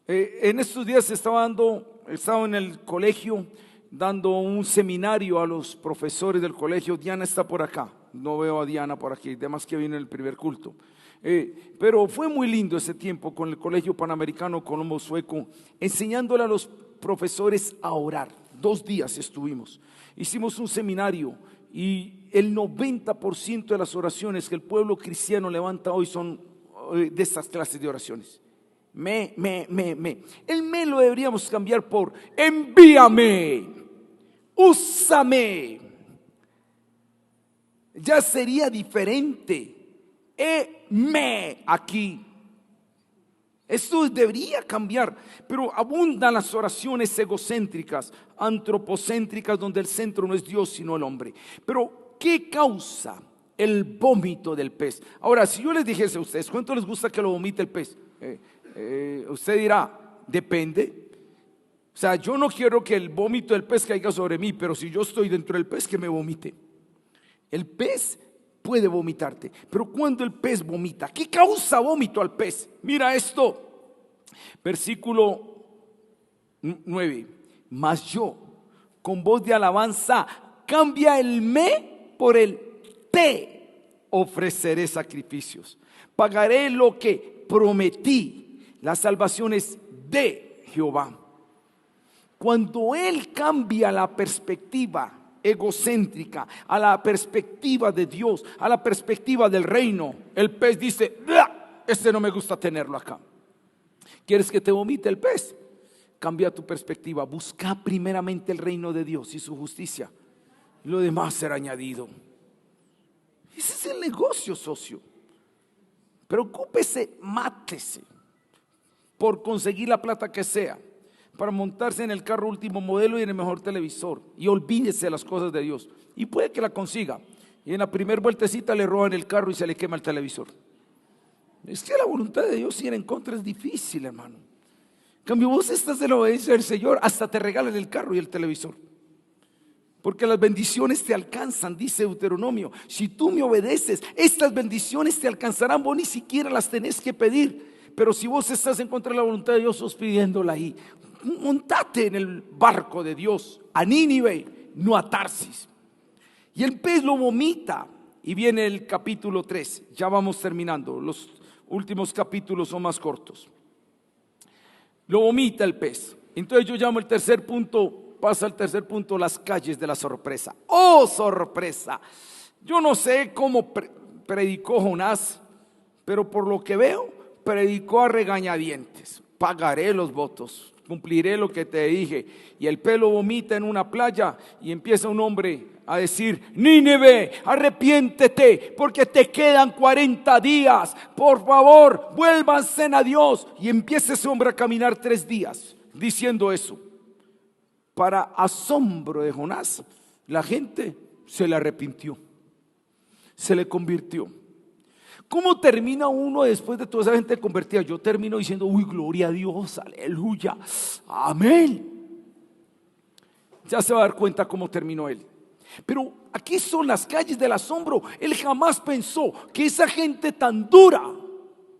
A: En estos días estaba en el colegio dando un seminario a los profesores del colegio. Diana está por acá. No veo a Diana por aquí, además que vino en el primer culto. Pero fue muy lindo ese tiempo con el Colegio Panamericano Colombo Sueco, enseñándole a los profesores a orar. 2 días estuvimos. Hicimos un seminario y el 90% de las oraciones que el pueblo cristiano levanta hoy son de estas clases de oraciones. El me lo deberíamos cambiar por envíame, úsame. Ya sería diferente. Me aquí. Esto debería cambiar. Pero abundan las oraciones egocéntricas, antropocéntricas, donde el centro no es Dios sino el hombre. Pero ¿qué causa el vómito del pez? Ahora, si yo les dijese a ustedes, ¿cuánto les gusta que lo vomite el pez? Usted dirá, depende. O sea, yo no quiero que el vómito del pez caiga sobre mí, pero si yo estoy dentro del pez, que me vomite. El pez puede vomitarte, pero cuando el pez vomita, ¿qué causa vómito al pez? Mira esto, versículo 9. Mas yo, con voz de alabanza, cambia el me por el te ofreceré sacrificios. Pagaré lo que prometí. La salvación es de Jehová. Cuando Él cambia la perspectiva egocéntrica a la perspectiva de Dios, a la perspectiva del reino, el pez dice: este no me gusta tenerlo acá. ¿Quieres que te vomite el pez? Cambia tu perspectiva. Busca primeramente el reino de Dios y su justicia, lo demás será añadido. Ese es el negocio, socio. Preocúpese, mátese por conseguir la plata que sea, para montarse en el carro último modelo y en el mejor televisor, y olvídese de las cosas de Dios. Y puede que la consiga, y en la primera vueltecita le roban el carro y se le quema el televisor. Es que la voluntad de Dios ir en contra es difícil, hermano. En cambio, vos estás en la obediencia del Señor, hasta te regalan el carro y el televisor, porque las bendiciones te alcanzan, dice Deuteronomio. Si tú me obedeces, estas bendiciones te alcanzarán, vos ni siquiera las tenés que pedir. Pero si vos estás en contra de la voluntad de Dios, sos pidiéndola ahí. Montate en el barco de Dios, a Nínive, no a Tarsis. Y el pez lo vomita. Y viene el capítulo 3. Ya vamos terminando. Los últimos capítulos son más cortos. Lo vomita el pez. Entonces yo llamo el tercer punto. Pasa al tercer punto: las calles de la sorpresa. ¡Oh, sorpresa! Yo no sé cómo predicó Jonás, pero por lo que veo, predicó a regañadientes. Pagaré los votos. cumpliré lo que te dije. Y el pelo vomita en una playa y empieza un hombre a decir: Nínive, arrepiéntete porque te quedan 40 días. Por favor, vuélvanse a Dios. Y empieza ese hombre a caminar 3 días diciendo eso. Para asombro de Jonás, la gente se le arrepintió, se le convirtió. ¿Cómo termina uno después de toda esa gente convertida? Yo termino diciendo: uy, gloria a Dios, aleluya, amén. Ya se va a dar cuenta cómo terminó él. Pero aquí son las calles del asombro. Él jamás pensó que esa gente tan dura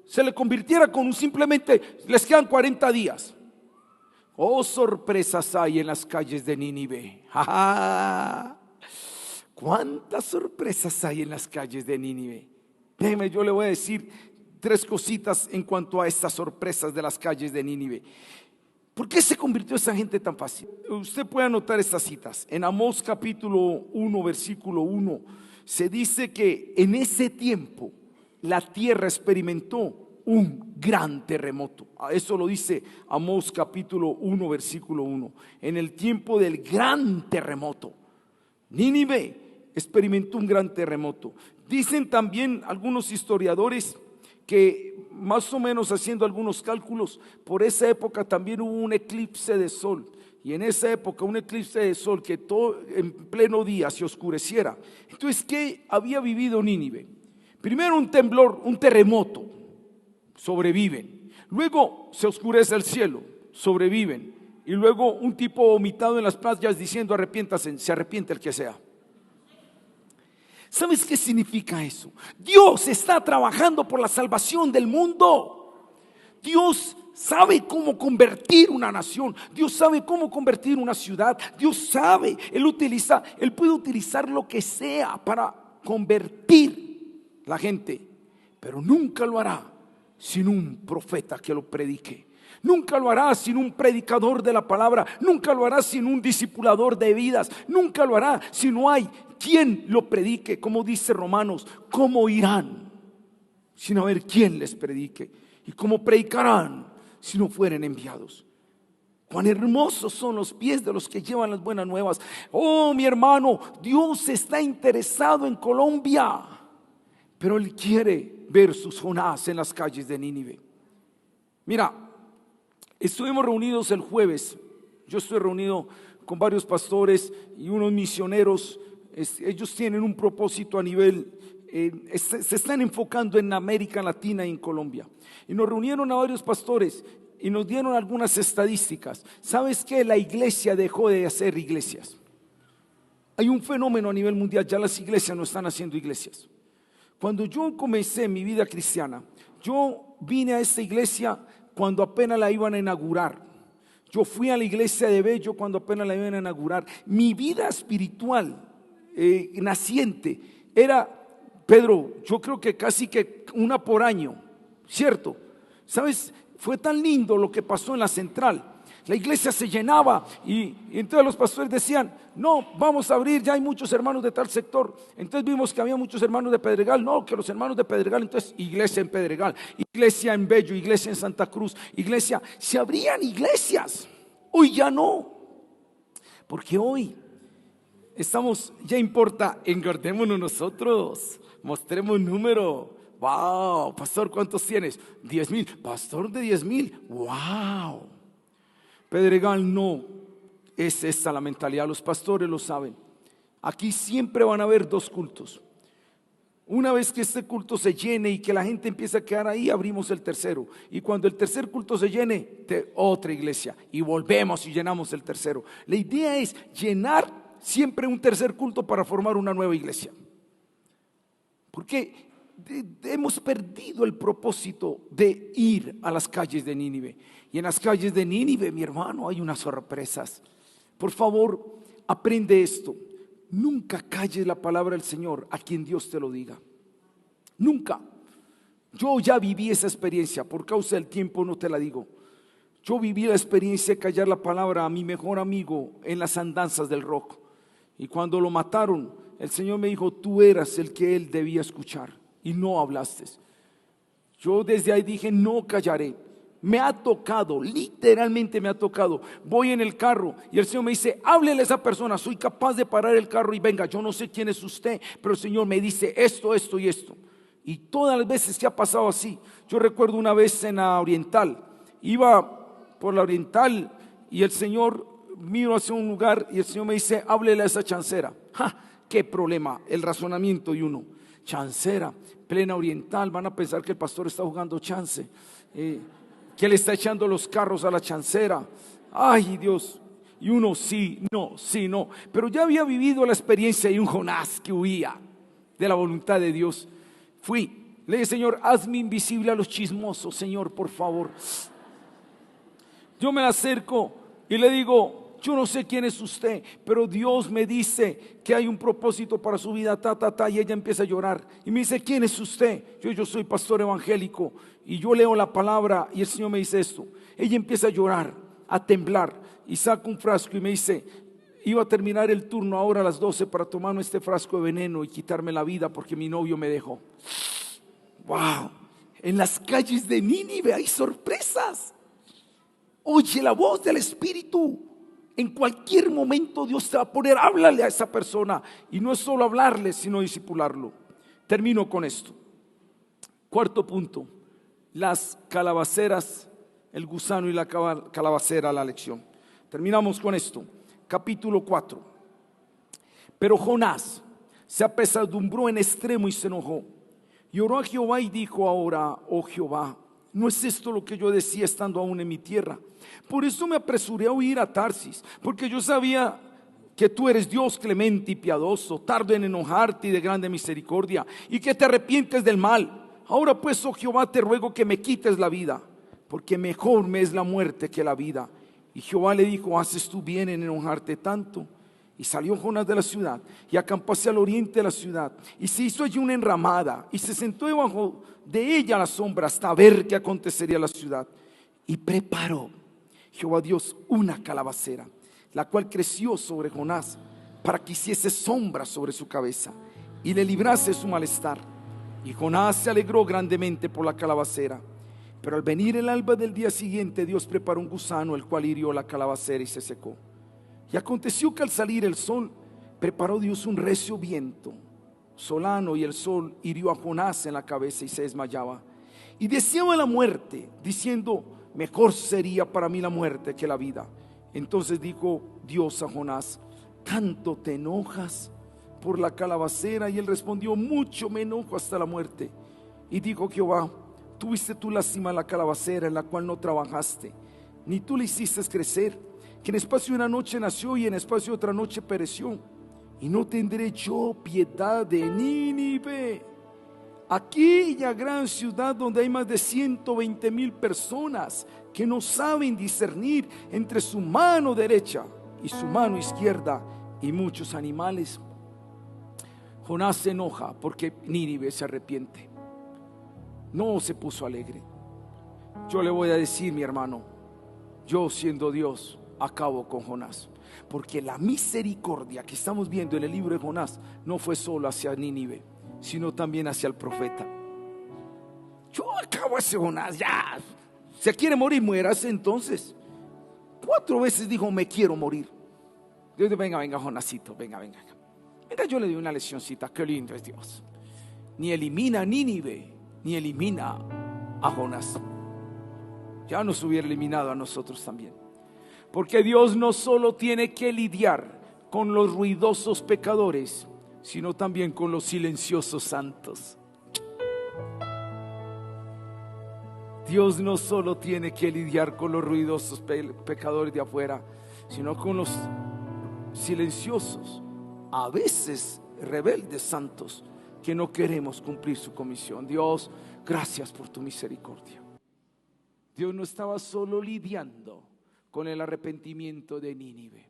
A: se le convirtiera con un simplemente les quedan 40 días. Oh, sorpresas hay en las calles de Nínive. ¿Cuántas sorpresas hay en las calles de Nínive? Déjeme, yo le voy a decir 3 cositas en cuanto a estas sorpresas de las calles de Nínive. ¿Por qué se convirtió esa gente tan fácil? Usted puede anotar estas citas. En Amós capítulo 1, versículo 1, se dice que en ese tiempo la tierra experimentó un gran terremoto. Eso lo dice Amós capítulo 1, versículo 1. En el tiempo del gran terremoto, Nínive experimentó un gran terremoto. Dicen también algunos historiadores que más o menos haciendo algunos cálculos, por esa época también hubo un eclipse de sol. Y en esa época un eclipse de sol que todo en pleno día se oscureciera. Entonces, ¿qué había vivido Nínive? Primero un temblor, un terremoto, sobreviven. Luego se oscurece el cielo, sobreviven. Y luego un tipo vomitado en las playas diciendo: arrepiéntase, se arrepiente el que sea. ¿Sabes qué significa eso? Dios está trabajando por la salvación del mundo. Dios sabe cómo convertir una nación. Dios sabe cómo convertir una ciudad. Dios sabe, Él puede utilizar lo que sea para convertir la gente, pero nunca lo hará sin un profeta que lo predique. Nunca lo hará sin un predicador de la palabra. Nunca lo hará sin un discipulador de vidas. Nunca lo hará si no hay quien lo predique. Como dice Romanos: ¿cómo irán sin haber quien les predique? ¿Y cómo predicarán si no fueren enviados? Cuán hermosos son los pies de los que llevan las buenas nuevas. Oh, mi hermano, Dios está interesado en Colombia, pero Él quiere ver sus Jonás en las calles de Nínive. Mira, estuvimos reunidos el jueves. Yo estoy reunido con varios pastores y unos misioneros. Ellos tienen un propósito a nivel, se están enfocando en América Latina y en Colombia. Y nos reunieron a varios pastores y nos dieron algunas estadísticas. ¿Sabes qué? La iglesia dejó de hacer iglesias. Hay un fenómeno a nivel mundial, ya las iglesias no están haciendo iglesias. Cuando yo comencé mi vida cristiana, yo vine a esta iglesia cuando apenas la iban a inaugurar. Yo fui a la iglesia de Bello cuando apenas la iban a inaugurar. Mi vida espiritual naciente era, Pedro, yo creo que casi que una por año, ¿cierto? ¿Sabes? Fue tan lindo lo que pasó en la central. La iglesia se llenaba y entonces los pastores decían: no, vamos a abrir, ya hay muchos hermanos de tal sector. Entonces vimos que había muchos hermanos de Pedregal. No, que los hermanos de Pedregal, entonces iglesia en Pedregal, iglesia en Bello, iglesia en Santa Cruz, iglesia, se abrían iglesias. Hoy ya no, porque hoy estamos, ya importa, engordémonos nosotros, mostremos número. Wow, pastor, ¿cuántos tienes? 10,000, pastor de 10,000, wow. Pedregal no es esta la mentalidad, los pastores lo saben. Aquí siempre van a haber 2 cultos. Una vez que este culto se llene y que la gente empiece a quedar ahí, abrimos el tercero. Y cuando el tercer culto se llene, otra iglesia. Y volvemos y llenamos el tercero. La idea es llenar siempre un tercer culto para formar una nueva iglesia. Porque hemos perdido el propósito de ir a las calles de Nínive. Y en las calles de Nínive, mi hermano, hay unas sorpresas. Por favor, aprende esto. Nunca calles la palabra del Señor a quien Dios te lo diga. Nunca. Yo ya viví esa experiencia, por causa del tiempo no te la digo. Yo viví la experiencia de callar la palabra a mi mejor amigo en las andanzas del rock. Y cuando lo mataron, el Señor me dijo: tú eras el que él debía escuchar y no hablaste. Yo desde ahí dije: no callaré. Me ha tocado, literalmente me ha tocado. Voy en el carro y el Señor me dice, háblele a esa persona. Soy capaz de parar el carro y venga, yo no sé quién es usted, pero el Señor me dice esto, esto y esto. Y todas las veces que ha pasado así. Yo recuerdo una vez en la Oriental, iba por la Oriental y el Señor miro hacia un lugar y el Señor me dice, háblele a esa chancera. ¡Ja! ¡Qué problema! El razonamiento de uno. Chancera, plena Oriental, van a pensar que el pastor está jugando chance. Que le está echando los carros a la chancera. Ay, Dios. Y uno sí, no. Pero ya había vivido la experiencia de un Jonás que huía de la voluntad de Dios. Le dije, Señor, hazme invisible a los chismosos, Señor, por favor. Yo me acerco y le digo, yo no sé quién es usted, pero Dios me dice que hay un propósito para su vida, y ella empieza a llorar. Y me dice, ¿quién es usted? Yo soy pastor evangélico y yo leo la palabra y el Señor me dice esto. Ella empieza a llorar, a temblar y saca un frasco y me dice, iba a terminar el turno ahora a las 12 para tomarme este frasco de veneno y quitarme la vida porque mi novio me dejó. Wow, en las calles de Nínive hay sorpresas. Oye la voz del Espíritu. En cualquier momento Dios te va a poner, háblale a esa persona. Y no es solo hablarle, sino discipularlo. Termino con esto. Cuarto punto, las calabaceras, el gusano y la calabacera, la lección. Terminamos con esto. Capítulo 4. Pero Jonás se apesadumbró en extremo y se enojó. Y oró a Jehová y dijo ahora, oh Jehová, ¿no es esto lo que yo decía estando aún en mi tierra? Por eso me apresuré a huir a Tarsis, porque yo sabía que tú eres Dios clemente y piadoso, tardo en enojarte y de grande misericordia, y que te arrepientes del mal. Ahora pues, oh Jehová, te ruego que me quites la vida, porque mejor me es la muerte que la vida. Y Jehová le dijo, ¿haces tú bien en enojarte tanto? Y salió Jonás de la ciudad y acampó hacia el oriente de la ciudad y se hizo allí una enramada y se sentó debajo de ella a la sombra hasta ver qué acontecería a la ciudad. Y preparó Jehová Dios una calabacera, la cual creció sobre Jonás para que hiciese sombra sobre su cabeza y le librase su malestar. Y Jonás se alegró grandemente por la calabacera. Pero al venir el alba del día siguiente, Dios preparó un gusano, el cual hirió la calabacera y se secó. Y aconteció que al salir el sol, preparó Dios un recio viento solano, y el sol hirió a Jonás en la cabeza y se desmayaba. Y deseaba la muerte, diciendo, mejor sería para mí la muerte que la vida. Entonces dijo Dios a Jonás, ¿tanto te enojas por la calabacera? Y él respondió, mucho me enojo hasta la muerte. Y dijo Jehová, tuviste tú lástima la calabacera en la cual no trabajaste, ni tú le hiciste crecer, que en espacio de una noche nació y en espacio de otra noche pereció. Y no tendré yo piedad de Nínive, aquella gran ciudad donde hay más de 120,000 personas que no saben discernir entre su mano derecha y su mano izquierda, y muchos animales. Jonás se enoja porque Nínive se arrepiente. No se puso alegre. Yo le voy a decir, mi hermano, yo siendo Dios acabo con Jonás, porque la misericordia que estamos viendo en el libro de Jonás no fue solo hacia Nínive, sino también hacia el profeta. Yo acabo ese Jonás, ya, se quiere morir, muérase entonces. 4 veces dijo, me quiero morir. Dios dijo, venga Jonásito, venga, yo le doy una leccioncita, qué lindo es Dios. Ni elimina a Nínive, ni elimina a Jonás. Ya nos hubiera eliminado a nosotros también. Porque Dios no solo tiene que lidiar con los ruidosos pecadores, sino también con los silenciosos santos. Dios no solo tiene que lidiar con los ruidosos pecadores de afuera, sino con los silenciosos, a veces rebeldes santos, que no queremos cumplir su comisión. Dios, gracias por tu misericordia. Dios no estaba solo lidiando con el arrepentimiento de Nínive.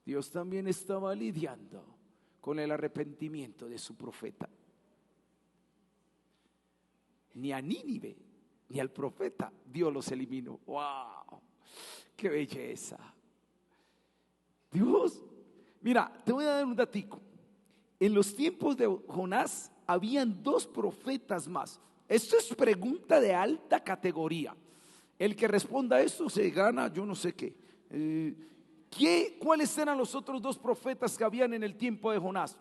A: Dios también estaba lidiando con el arrepentimiento de su profeta. Ni a Nínive ni al profeta Dios los eliminó. ¡Wow! ¡Qué belleza! Dios, mira, te voy a dar un datico. En los tiempos de Jonás habían 2 profetas más. Esto es pregunta de alta categoría. El que responda a esto se gana yo no sé qué. ¿Cuáles eran los otros dos profetas que habían en el tiempo de Jonás?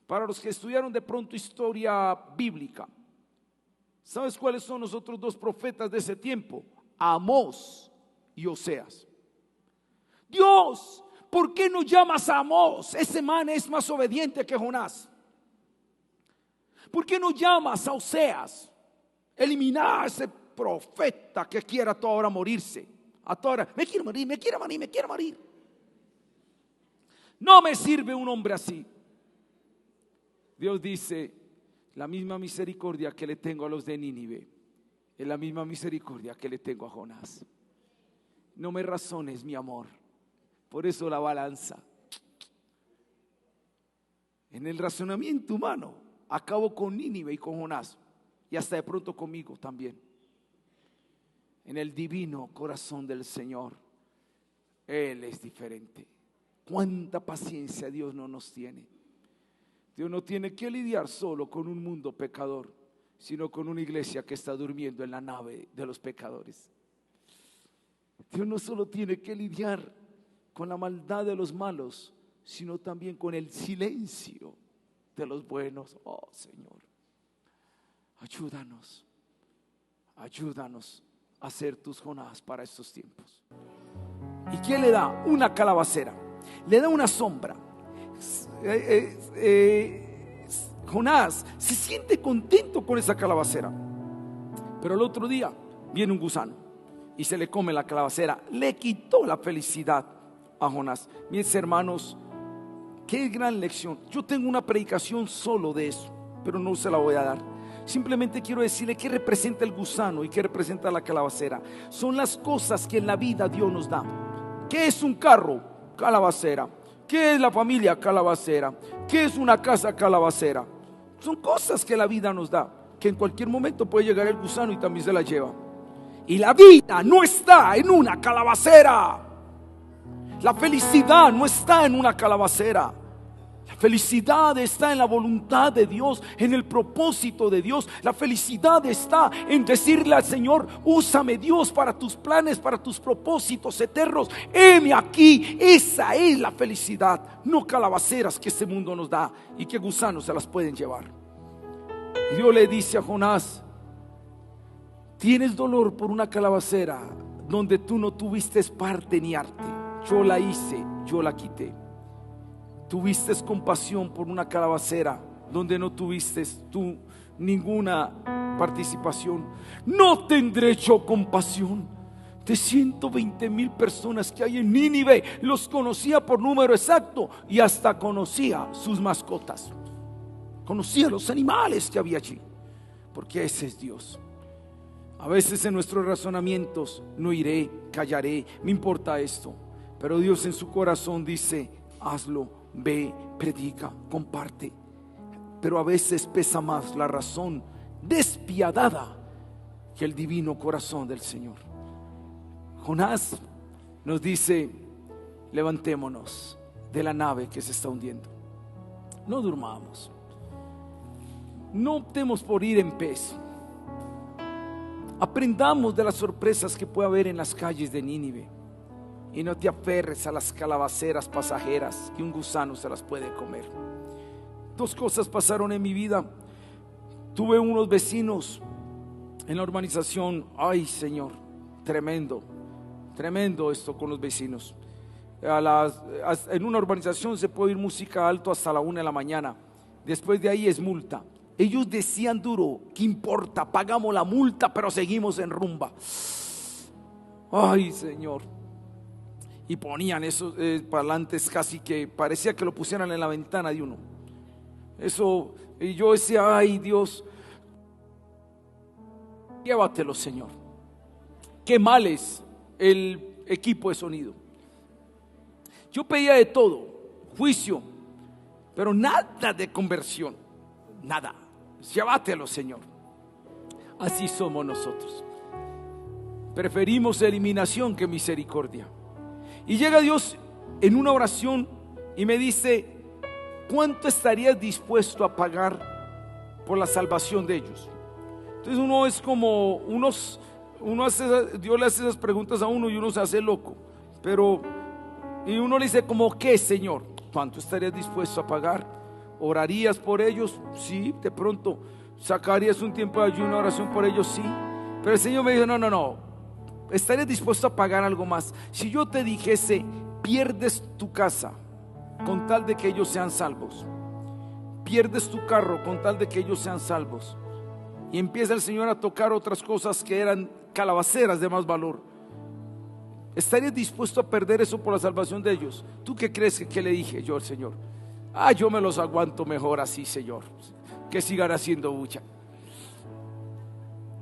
A: Para los que estudiaron de pronto historia bíblica, ¿sabes cuáles son los otros dos profetas de ese tiempo? Amós y Oseas. Dios, ¿por qué no llamas a Amós? Ese man es más obediente que Jonás. ¿Por qué no llamas a Oseas? Elimina a ese profeta que quiera a toda hora morirse. A toda hora, me quiero morir, me quiero morir, me quiero morir. No me sirve un hombre así. Dios dice, la misma misericordia que le tengo a los de Nínive es la misma misericordia que le tengo a Jonás. No me razones, mi amor. Por eso la balanza. En el razonamiento humano acabo con Nínive y con Jonás, y hasta de pronto conmigo también. En el divino corazón del Señor, Él es diferente. Cuánta paciencia Dios no nos tiene. Dios no tiene que lidiar solo con un mundo pecador, sino con una iglesia que está durmiendo en la nave de los pecadores. Dios no solo tiene que lidiar con la maldad de los malos, sino también con el silencio de los buenos. Oh Señor, ayúdanos a ser tus Jonás para estos tiempos. ¿Y qué le da? Una calabacera, le da una sombra. Jonás se siente contento con esa calabacera, pero el otro día viene un gusano y se le come la calabacera. Le quitó la felicidad a Jonás. Mis hermanos, qué gran lección. Yo tengo una predicación solo de eso, pero no se la voy a dar. Simplemente quiero decirle qué representa el gusano y qué representa la calabacera. Son las cosas que en la vida Dios nos da. ¿Qué es un carro? Calabacera. ¿Qué es la familia? Calabacera. ¿Qué es una casa? Calabacera. Son cosas que la vida nos da, que en cualquier momento puede llegar el gusano y también se la lleva. Y la vida no está en una calabacera. La felicidad no está en una calabacera. La felicidad está en la voluntad de Dios, en el propósito de Dios. La felicidad está en decirle al Señor: úsame, Dios, para tus planes, para tus propósitos eternos. Heme aquí. Esa es la felicidad, no calabaceras que este mundo nos da y que gusanos se las pueden llevar. Y Dios le dice a Jonás: tienes dolor por una calabacera donde tú no tuviste parte ni arte. Yo la hice, yo la quité. Tuviste compasión por una calabacera donde no tuviste tú ninguna participación. No tendré yo compasión de 120,000 personas que hay en Nínive. Los conocía por número exacto y hasta conocía sus mascotas. Conocía los animales que había allí, porque ese es Dios. A veces en nuestros razonamientos: no iré, callaré, me importa esto. Pero Dios en su corazón dice: hazlo. Ve, predica, comparte. Pero a veces pesa más la razón despiadada que el divino corazón del Señor. Jonás nos dice: levantémonos de la nave que se está hundiendo. No durmamos. No optemos por ir en pez. Aprendamos de las sorpresas que puede haber en las calles de Nínive. Y no te aferres a las calabaceras pasajeras que un gusano se las puede comer. Dos cosas pasaron en mi vida. Tuve unos vecinos en la urbanización. Ay, Señor, tremendo esto con los vecinos. En una urbanización se puede oír música alto hasta la 1 de la mañana. Después de ahí es multa. Ellos decían duro: ¿qué importa? Pagamos la multa, pero seguimos en rumba. Ay, Señor. Y ponían esos parlantes casi que parecía que lo pusieran en la ventana de uno. Eso, y yo decía: ay, Dios, llévatelo, Señor. Qué mal es el equipo de sonido. Yo pedía de todo, juicio, pero nada de conversión, nada. Llévatelo, Señor. Así somos nosotros. Preferimos eliminación que misericordia. Y llega Dios en una oración y me dice: ¿cuánto estarías dispuesto a pagar por la salvación de ellos? Entonces uno es como Dios le hace esas preguntas a uno y uno se hace loco. Y uno le dice como, ¿qué, Señor? ¿Cuánto estarías dispuesto a pagar? ¿Orarías por ellos? Sí, de pronto. ¿Sacarías un tiempo de ayuno, oración por ellos? Sí. Pero el Señor me dijo, no, ¿estarías dispuesto a pagar algo más? Si yo te dijese, pierdes tu casa con tal de que ellos sean salvos, pierdes tu carro con tal de que ellos sean salvos, y empieza el Señor a tocar otras cosas que eran calabaceras de más valor, ¿estarías dispuesto a perder eso por la salvación de ellos? ¿Tú qué crees que le dije yo al Señor? Yo me los aguanto mejor así, Señor, que sigan haciendo bulla.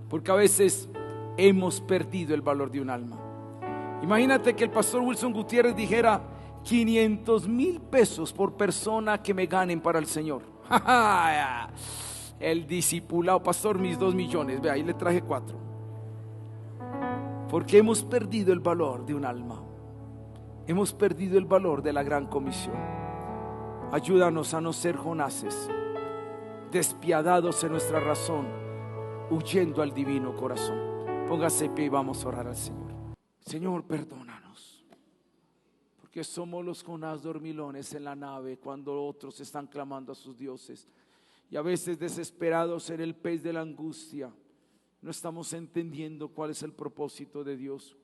A: Porque a veces hemos perdido el valor de un alma. Imagínate que el pastor Wilson Gutiérrez dijera 500,000 pesos por persona que me ganen para el Señor. El discipulado, pastor, mis 2 millones, ve ahí le traje 4. Porque hemos perdido el valor de un alma, hemos perdido el valor de la gran comisión. Ayúdanos a no ser Jonases, despiadados en nuestra razón, huyendo al divino corazón. Póngase pie y vamos a orar al Señor. Señor, perdónanos, porque somos los Jonás dormilones en la nave cuando otros están clamando a sus dioses, y a veces desesperados en el pez de la angustia no estamos entendiendo cuál es el propósito de Dios.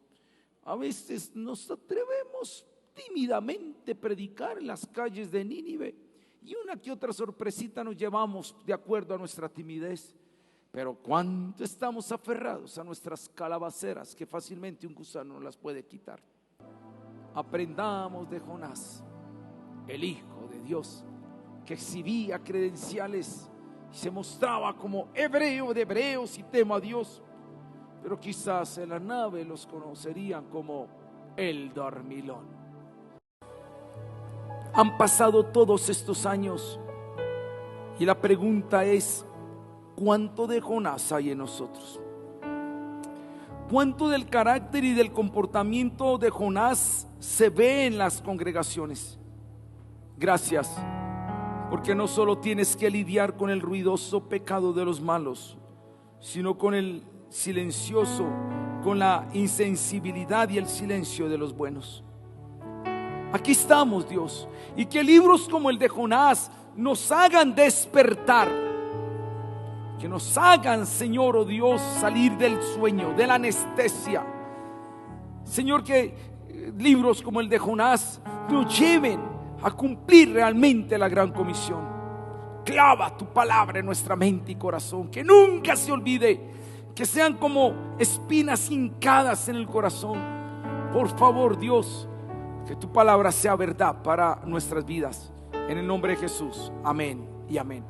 A: A veces nos atrevemos tímidamente a predicar en las calles de Nínive, y una que otra sorpresita nos llevamos de acuerdo a nuestra timidez. Pero cuánto estamos aferrados a nuestras calabaceras que fácilmente un gusano las puede quitar. Aprendamos de Jonás, el Hijo de Dios, que exhibía credenciales y se mostraba como hebreo de hebreos y temo a Dios, pero quizás en la nave los conocerían como el dormilón. Han pasado todos estos años y la pregunta es, ¿cuánto de Jonás hay en nosotros? ¿Cuánto del carácter y del comportamiento de Jonás se ve en las congregaciones? Gracias, porque no solo tienes que lidiar con el ruidoso pecado de los malos, sino con el silencioso, con la insensibilidad y el silencio de los buenos. Aquí estamos, Dios, y que libros como el de Jonás nos hagan despertar, que nos hagan, Señor, oh Dios, salir del sueño, de la anestesia. Señor, que libros como el de Jonás nos lleven a cumplir realmente la gran comisión. Clava tu palabra en nuestra mente y corazón, que nunca se olvide, que sean como espinas hincadas en el corazón. Por favor, Dios, que tu palabra sea verdad para nuestras vidas. En el nombre de Jesús, amén y amén.